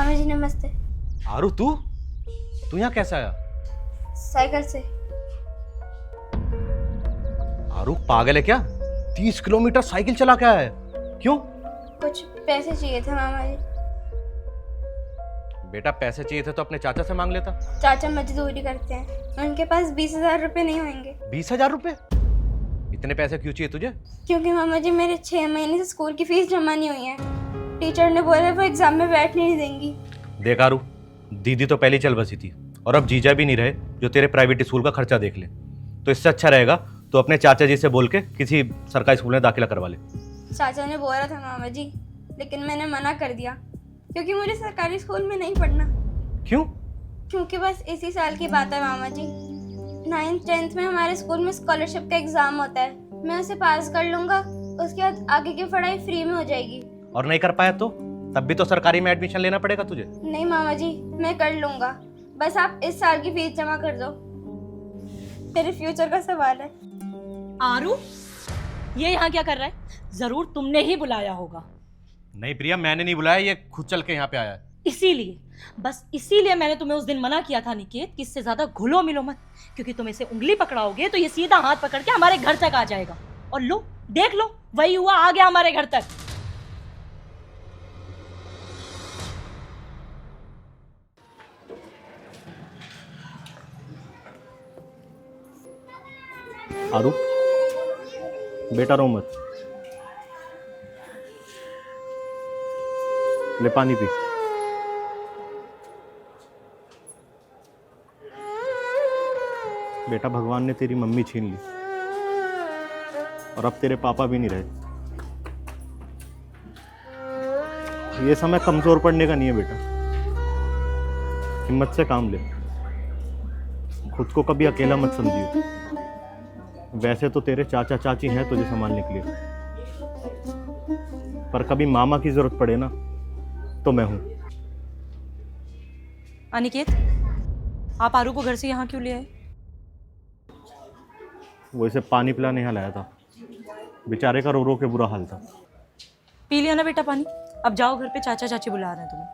मामा जी नमस्ते। आरू तू यहाँ कैसे आया? साइकिल से। आरू पागल है क्या? 30 किलोमीटर साइकिल चला के आया है? क्यों? कुछ पैसे चाहिए थे मामा जी। बेटा पैसे चाहिए थे तो अपने चाचा से मांग लेता। चाचा मजदूरी करते हैं, उनके पास 20,000 रुपये नहीं होंगे। 20,000 रुपए? इतने पैसे क्यों चाहिए तुझे? क्योंकि मामा जी मेरे 6 महीने से स्कूल की फीस जमा नहीं हुई है। टीचर ने बोला वो एग्जाम में बैठने नहीं देंगी। देख आरू, दीदी तो पहले चल बसी थी और अब जीजा भी नहीं रहे जो तेरे प्राइवेट स्कूल का खर्चा देख ले। तो इससे अच्छा रहेगा तो अपने चाचा जी से बोल के किसी सरकारी स्कूल में दाखिला करवा ले। चाचा ने बोला था मामा जी, लेकिन मैंने मना कर दिया क्योंकि मुझे सरकारी स्कूल में नहीं पढ़ना। क्यों? क्योंकि बस इसी साल की बात है मामा जी। 9th 10th में हमारे स्कूल में स्कॉलरशिप का एग्जाम होता है, मैं उसे पास कर लूंगा, उसके बाद आगे की पढ़ाई फ्री में हो जाएगी। और नहीं कर पाया तो तब भी तो सरकारी में एडमिशन लेना पड़ेगा तुझे। नहीं मामा जी, मैं कर लूंगा, बस आप इस साल की फीस जमा कर दो, मेरे फ्यूचर का सवाल है। आरू, ये यहाँ क्या कर रहा है? जरूर तुमने ही बुलाया होगा। नहीं प्रिया, मैंने नहीं बुलाया, ये खुद चल के यहाँ पे आया है। इसीलिए, बस इसीलिए मैंने तुम्हें उस दिन मना किया था निकेत कि इससे ज्यादा घुलो मिलो मत, क्योंकि तुम इसे उंगली पकड़ाओगे तो ये सीधा हाथ पकड़ के हमारे घर तक आ जाएगा। और लो, देख लो, वही हुआ, आ गया हमारे घर तक। आरू बेटा रो मत, ले पानी पी। बेटा भगवान ने तेरी मम्मी छीन ली और अब तेरे पापा भी नहीं रहे। ये समय कमजोर पड़ने का नहीं है बेटा, हिम्मत से काम ले, खुद को कभी अकेला मत समझिए। वैसे तो तेरे चाचा चाची हैं तुझे संभालने के लिए, पर कभी मामा की जरूरत पड़े ना तो मैं हूं। अनिकेत, आप आरू को घर से यहाँ क्यों ले आए? वो इसे पानी पिलाने यहाँ लाया था, बेचारे का रो रो के बुरा हाल था। पी लिया ना बेटा पानी, अब जाओ घर पे, चाचा चाची बुला रहे हैं तुम्हें।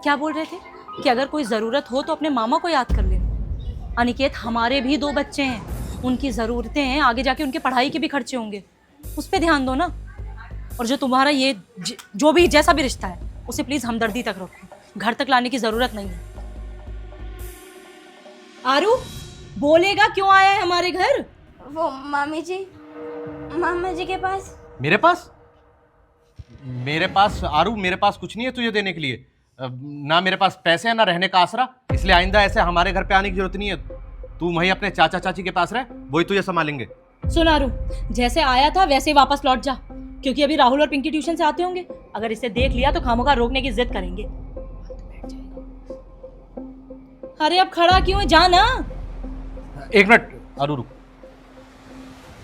क्या बोल रहे थे कि अगर कोई जरूरत हो तो अपने मामा को याद कर लेना। अनिकेत, हमारे भी 2 बच्चे हैं, उनकी जरूरतें हैं, आगे जाके उनके पढ़ाई के भी खर्चे होंगे, उस पर ध्यान दो ना। और जो तुम्हारा ये जो भी जैसा भी रिश्ता है उसे प्लीज हमदर्दी तक रखो, घर तक लाने की जरूरत नहीं है। आरू, बोलेगा क्यों आया है हमारे घर? वो मामा जी के पास। मेरे पास? मेरे पास आरू, मेरे पास कुछ नहीं है तुझे देने के लिए। ना मेरे पास पैसे है ना रहने का आसरा, इसलिए आइंदा ऐसे हमारे घर पे आने की जरूरत नहीं है। तू वहीं अपने चाचा चाची के पास रह, वही तुझे संभालेंगे। सुन आरू, जैसे आया था वैसे ही वापस लौट जा, क्योंकि अभी राहुल और पिंकी ट्यूशन से आते होंगे, अगर इसे देख लिया तो खामोखा रोकने की जिद करेंगे। अरे अब खड़ा क्यों है, जा ना। 1 मिनट आरू रुक।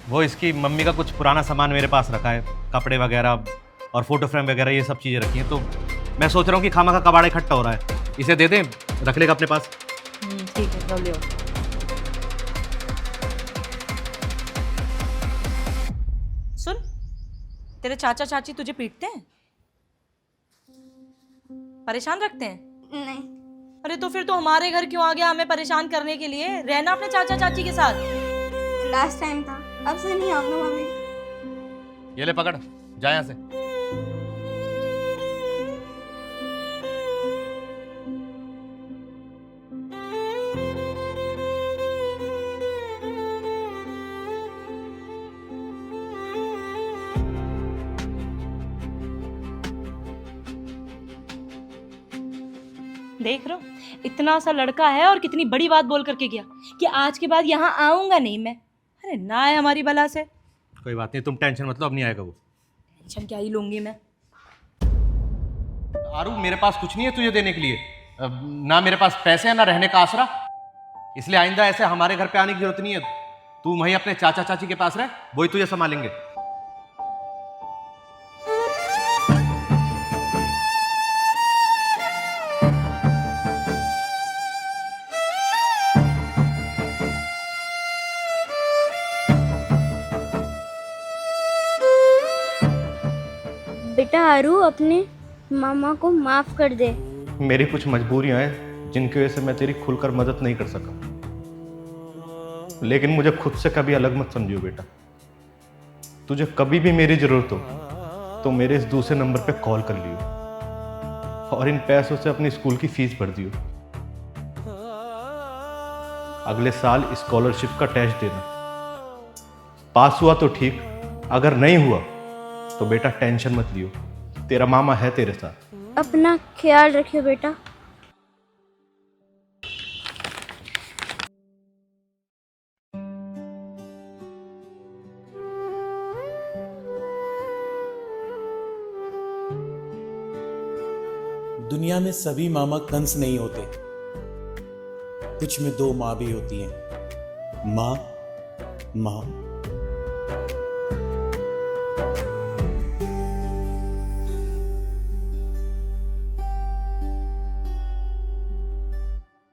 वो इसकी मम्मी का कुछ पुराना सामान मेरे पास रखा है, कपड़े वगैरह और फोटो फ्रेम वगैरह, ये सब चीजें रखी हैं, तो मैं सोच रहा हूँ कि खामा का कबाड़ा इकट्ठा हो रहा है, इसे दे दें, रख लेगा अपने पास। ठीक है, लो ले आओ। सुन, तेरे चाचा चाची तुझे पीटते हैं, परेशान रखते हैं? नहीं। अरे तो फिर तो हमारे घर क्यों आ गया हमें परेशान करने के लिए? रहना अपने चाचा चाची के साथ। लास्ट टाइम था, अब से नहीं आऊंगा मम्मी। ये ले पकड़, जा यहाँ से। देख रहे हो, इतना सा लड़का है और कितनी बड़ी बात बोल करके गया कि आज के बाद यहाँ आऊंगा नहीं मैं। अरे ना है हमारी बला से। कोई बात नहीं, तुम टेंशन मत लो, अब नहीं आएगा वो। टेंशन क्या ही लूंगी मैं। आरू, मेरे पास कुछ नहीं है तुझे देने के लिए, ना मेरे पास पैसे है ना रहने का आसरा, इसलिए आइंदा ऐसे हमारे घर पे आने की जरूरत नहीं है। तू वहीं अपने चाचा चाची के पास रह, वही तुझे संभालेंगे। बेटा आरू अपने मामा को माफ कर दे। मेरी कुछ मजबूरियां हैं जिनकी वजह से मैं तेरी खुलकर मदद नहीं कर सका, लेकिन मुझे खुद से कभी अलग मत समझियो बेटा। तुझे कभी भी मेरी जरूरत हो तो मेरे इस दूसरे नंबर पे कॉल कर लियो और इन पैसों से अपनी स्कूल की फीस भर दियो। अगले साल स्कॉलरशिप का टेस्ट देना, पास हुआ तो ठीक, अगर नहीं हुआ तो बेटा टेंशन मत लियो, तेरा मामा है तेरे साथ। अपना ख्याल रखियो बेटा। दुनिया में सभी मामा कंस नहीं होते, कुछ में दो माँ भी होती हैं। माँ माँ